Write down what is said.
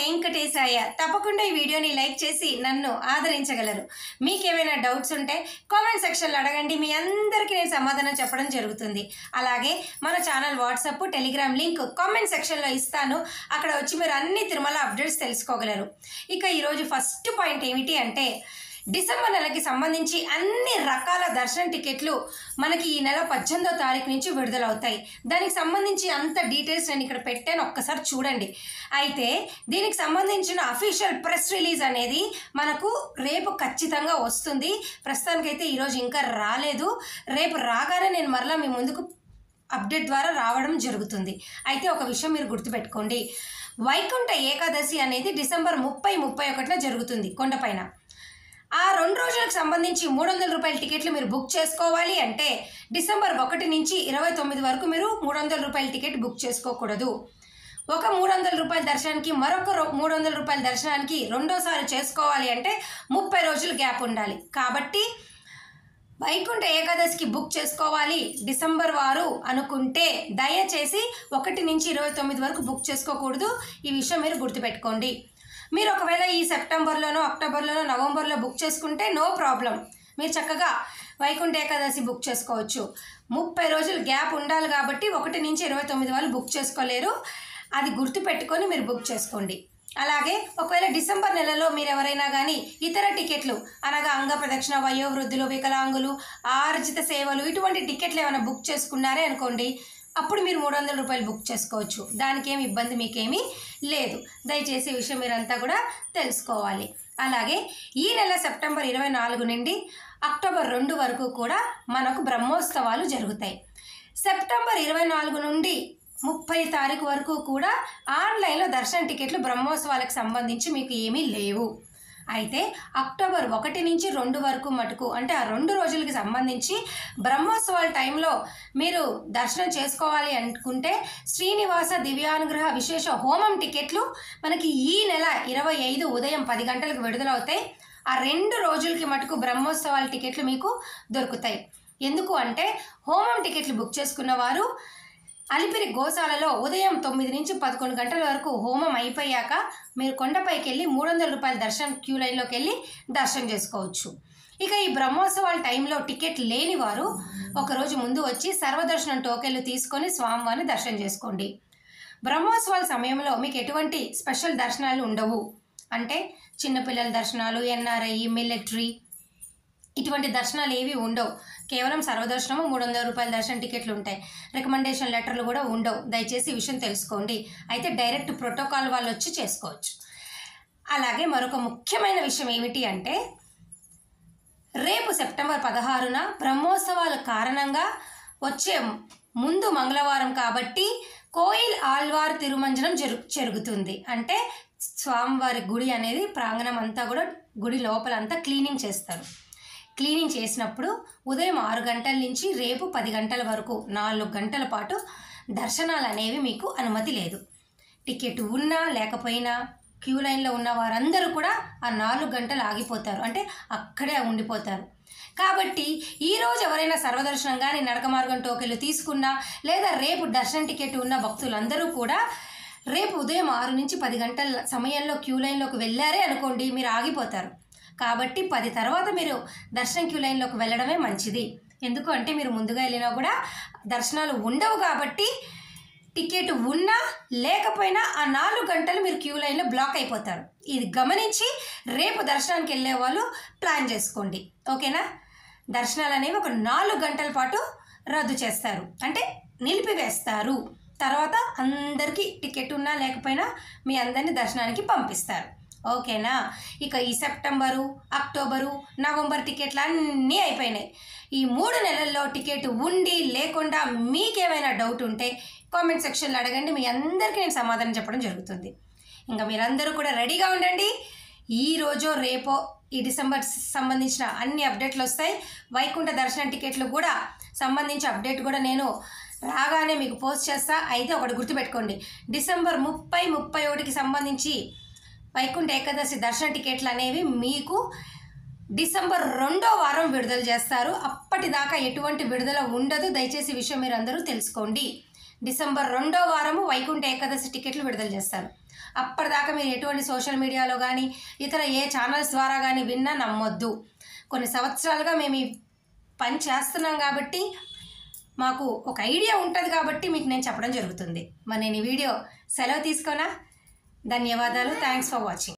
వెంకటేశాయ. తప్పకుండా ఈ వీడియోని లైక్ చేసి నన్ను ఆదరించగలరు. మీకేమైనా డౌట్స్ ఉంటే కామెంట్ సెక్షన్లో అడగండి. మీ అందరికీ నేను సమాధానం చెప్పడం జరుగుతుంది. అలాగే మన channel WhatsApp, Telegram link comment సెక్షన్లో ఇస్తాను. అక్కడ వచ్చి మీరు అన్ని తిరుమల అప్డేట్స్ తెలుసుకోగలరు. ఇక ఈరోజు ఫస్ట్ పాయింట్ ఏమిటి అంటే, డిసెంబర్ నెలకి సంబంధించి అన్ని రకాల దర్శన టికెట్లు మనకి ఈ నెల 18వ తారీఖు నుంచి విడుదలవుతాయి. దానికి సంబంధించి అంత డీటెయిల్స్ నేను ఇక్కడ పెట్టాను, ఒక్కసారి చూడండి. అయితే దీనికి సంబంధించిన అఫీషియల్ ప్రెస్ రిలీజ్ అనేది మనకు రేపు ఖచ్చితంగా వస్తుంది. ప్రస్తుతానికైతే ఈరోజు ఇంకా రాలేదు. రేపు రాగానే నేను మరలా మీ ముందుకు అప్డేట్ ద్వారా రావడం జరుగుతుంది. అయితే ఒక విషయం మీరు గుర్తుపెట్టుకోండి, వైకుంఠ ఏకాదశి అనేది డిసెంబర్ 30-31 జరుగుతుంది కొండపైన. ఆ 2 రోజులకు సంబంధించి 300 రూపాయల టికెట్లు మీరు బుక్ చేసుకోవాలి అంటే డిసెంబర్ 1 నుంచి 29 వరకు మీరు 300 రూపాయల టికెట్ బుక్ చేసుకోకూడదు. ఒక 300 రూపాయల దర్శనానికి మరొక 300 రూపాయల దర్శనానికి రెండోసారి చేసుకోవాలి అంటే 30 రోజులు గ్యాప్ ఉండాలి. కాబట్టి వైకుంఠ ఏకాదశికి బుక్ చేసుకోవాలి డిసెంబర్ వారు అనుకుంటే దయచేసి 1 నుంచి 29 వరకు బుక్ చేసుకోకూడదు. ఈ విషయం మీరు గుర్తుపెట్టుకోండి. మీరు ఒకవేళ ఈ సెప్టెంబర్లోనో, అక్టోబర్లోనో, నవంబర్లో బుక్ చేసుకుంటే నో ప్రాబ్లం, మీరు చక్కగా వైకుంఠ ఏకాదశి బుక్ చేసుకోవచ్చు. 30 రోజులు గ్యాప్ ఉండాలి కాబట్టి 1 నుంచి 29 వాళ్ళు బుక్ చేసుకోలేరు. అది గుర్తుపెట్టుకొని మీరు బుక్ చేసుకోండి. అలాగే ఒకవేళ డిసెంబర్ నెలలో మీరు ఎవరైనా కానీ ఇతర టికెట్లు అనగా అంగ ప్రదక్షిణ, వయోవృద్ధులు, వికలాంగులు, ఆర్జిత సేవలు ఇటువంటి టికెట్లు ఏమైనా బుక్ చేసుకున్నారే అనుకోండి, అప్పుడు మీరు 300 రూపాయలు బుక్ చేసుకోవచ్చు. దానికి ఏమి ఇబ్బంది మీకేమీ లేదు. దయచేసి ఈ విషయం మీరంతా కూడా తెలుసుకోవాలి. అలాగే ఈ నెల సెప్టెంబర్ 24 నుండి అక్టోబర్ 2 వరకు కూడా మనకు బ్రహ్మోత్సవాలు జరుగుతాయి. సెప్టెంబర్ 24 నుండి 30 తారీఖు వరకు కూడా ఆన్లైన్లో దర్శన టికెట్లు బ్రహ్మోత్సవాలకు సంబంధించి మీకు ఏమీ లేవు. అయితే అక్టోబర్ 1 నుంచి 2 వరకు మటుకు, అంటే ఆ 2 రోజులకి సంబంధించి బ్రహ్మోత్సవాల టైంలో మీరు దర్శనం చేసుకోవాలి అనుకుంటే శ్రీనివాస దివ్యానుగ్రహ విశేష హోమం టికెట్లు మనకి ఈ నెల 25 ఉదయం 10 గంటలకు విడుదలవుతాయి. ఆ 2 రోజులకి మటుకు బ్రహ్మోత్సవాల టికెట్లు మీకు దొరుకుతాయి. ఎందుకు అంటే హోమం టికెట్లు బుక్ చేసుకున్న వారు అలిపిరి గోశాలలో ఉదయం 9 నుంచి 11 గంటల వరకు హోమం అయిపోయాక మీరు కొండపైకి వెళ్ళి 300 రూపాయల దర్శనం క్యూ లైన్లోకి వెళ్ళి దర్శనం చేసుకోవచ్చు. ఇక ఈ బ్రహ్మోత్సవాల టైంలో టికెట్ లేని వారు ఒకరోజు ముందు వచ్చి సర్వదర్శనం టోకెన్లు తీసుకొని స్వామివారిని దర్శనం చేసుకోండి. బ్రహ్మోత్సవాల సమయంలో మీకు ఎటువంటి స్పెషల్ దర్శనాలు ఉండవు. అంటే చిన్నపిల్లల దర్శనాలు, ఎన్ఆర్ఐ, మిలిటరీ ఇటువంటి దర్శనాలు ఏవి ఉండవు. కేవలం సర్వదర్శనము 300 రూపాయల దర్శన టికెట్లు ఉంటాయి. రికమెండేషన్ లెటర్లు కూడా ఉండవు. దయచేసి ఈ విషయం తెలుసుకోండి. అయితే డైరెక్ట్ ప్రోటోకాల్ వాళ్ళు వచ్చి చేసుకోవచ్చు. అలాగే మరొక ముఖ్యమైన విషయం ఏమిటి అంటే, రేపు సెప్టెంబర్ 16న బ్రహ్మోత్సవాల కారణంగా వచ్చే ముందు మంగళవారం కాబట్టి కోయిల్ ఆళ్వార్ తిరుమంజనం జరుగుతుంది. అంటే స్వామివారి గుడి అనేది ప్రాంగణం అంతా కూడా గుడి లోపలంతా క్లీనింగ్ చేస్తారు. క్లీనింగ్ చేసినప్పుడు ఉదయం 6 గంటల నుంచి రేపు 10 గంటల వరకు 4 గంటల పాటు దర్శనాలు అనేవి మీకు అనుమతి లేదు. టికెట్ ఉన్నా లేకపోయినా క్యూ లైన్లో ఉన్న వారందరూ కూడా ఆ 4 గంటలు ఆగిపోతారు, అంటే అక్కడే ఉండిపోతారు. కాబట్టి ఈరోజు ఎవరైనా సర్వదర్శనం కానీ నడక మార్గం టోకెన్లు తీసుకున్నా లేదా రేపు దర్శనం టికెట్ ఉన్న భక్తులందరూ కూడా రేపు ఉదయం 6 నుంచి 10 గంటల సమయంలో క్యూ లైన్లోకి వెళ్ళారే అనుకోండి, మీరు ఆగిపోతారు. కాబట్టి 10 తర్వాత మీరు దర్శనం క్యూ లైన్లోకి వెళ్ళడమే మంచిది. ఎందుకు అంటే మీరు ముందుగా వెళ్ళినా కూడా దర్శనాలు ఉండవు కాబట్టి టికెట్ ఉన్నా లేకపోయినా ఆ 4 గంటలు మీరు క్యూ లైన్లో బ్లాక్ అయిపోతారు. ఇది గమనించి రేపు దర్శనానికి వెళ్ళే వాళ్ళు ప్లాన్ చేసుకోండి. ఓకేనా? దర్శనాలు అనేవి ఒక 4 గంటల పాటు రద్దు చేస్తారు, అంటే నిలిపివేస్తారు. తర్వాత అందరికీ టికెట్ ఉన్నా లేకపోయినా మీ అందరినీ దర్శనానికి పంపిస్తారు. ఓకేనా? ఇక ఈ సెప్టెంబరు, అక్టోబరు, నవంబర్ టికెట్లు అన్నీ అయిపోయినాయి. ఈ 3 నెలల్లో టికెట్ ఉండి లేకుండా మీకేమైనా డౌట్ ఉంటే కామెంట్ సెక్షన్లో అడగండి. మీ అందరికీ నేను సమాధానం చెప్పడం జరుగుతుంది. ఇంకా మీరందరూ కూడా రెడీగా ఉండండి. ఈరోజో రేపో ఈ డిసెంబర్ సంబంధించిన అన్ని అప్డేట్లు వస్తాయి. వైకుంఠ దర్శనం టికెట్లు కూడా సంబంధించి అప్డేట్ కూడా నేను రాగానే మీకు పోస్ట్ చేస్తా. అయితే ఒకటి గుర్తుపెట్టుకోండి, డిసెంబర్ 30-31కి సంబంధించి వైకుంఠ ఏకాదశి దర్శన టికెట్లు అనేవి మీకు డిసెంబర్ 2వ వారం విడుదల చేస్తారు. అప్పటిదాకా ఎటువంటి విడుదల ఉండదు. దయచేసి ఈ విషయం మీరు అందరూ తెలుసుకోండి. డిసెంబర్ 2వ వారము వైకుంఠ ఏకాదశి టికెట్లు విడుదల చేస్తాను. అప్పటిదాకా మీరు ఎటువంటి సోషల్ మీడియాలో కానీ ఇతర ఏ ఛానల్స్ ద్వారా కానీ విన్నా నమ్మొద్దు. కొన్ని సంవత్సరాలుగా మేము ఈ పని చేస్తున్నాం కాబట్టి మాకు ఒక ఐడియా ఉంటుంది కాబట్టి మీకు నేను చెప్పడం జరుగుతుంది. మరి నేను ఈ వీడియో సెలవు తీసుకోనా? ధన్యవాదాలు. Thanks for watching.